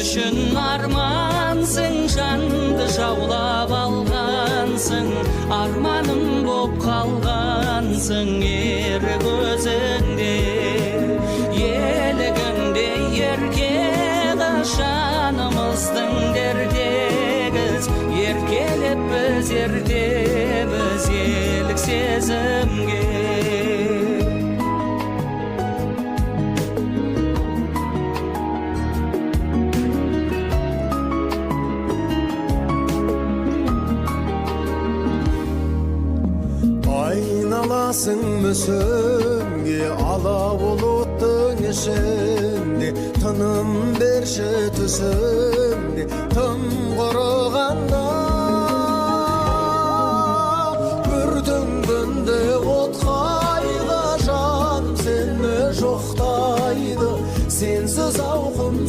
үшін армансың, жанды жаулап алғансың, арманым боп қалғансың ер көзіңде. Елігіңде ерке қыз, жанымыздың дердегіз, еркелеп біз ертеміз елік сезімге. Айналасың мүсінге, ала бұлттың ішінде, тыным берші түсімде, тым құрығанда. Бүртіңдінде от қайғы, жаным сені жоқтайды, сенсіз ауқым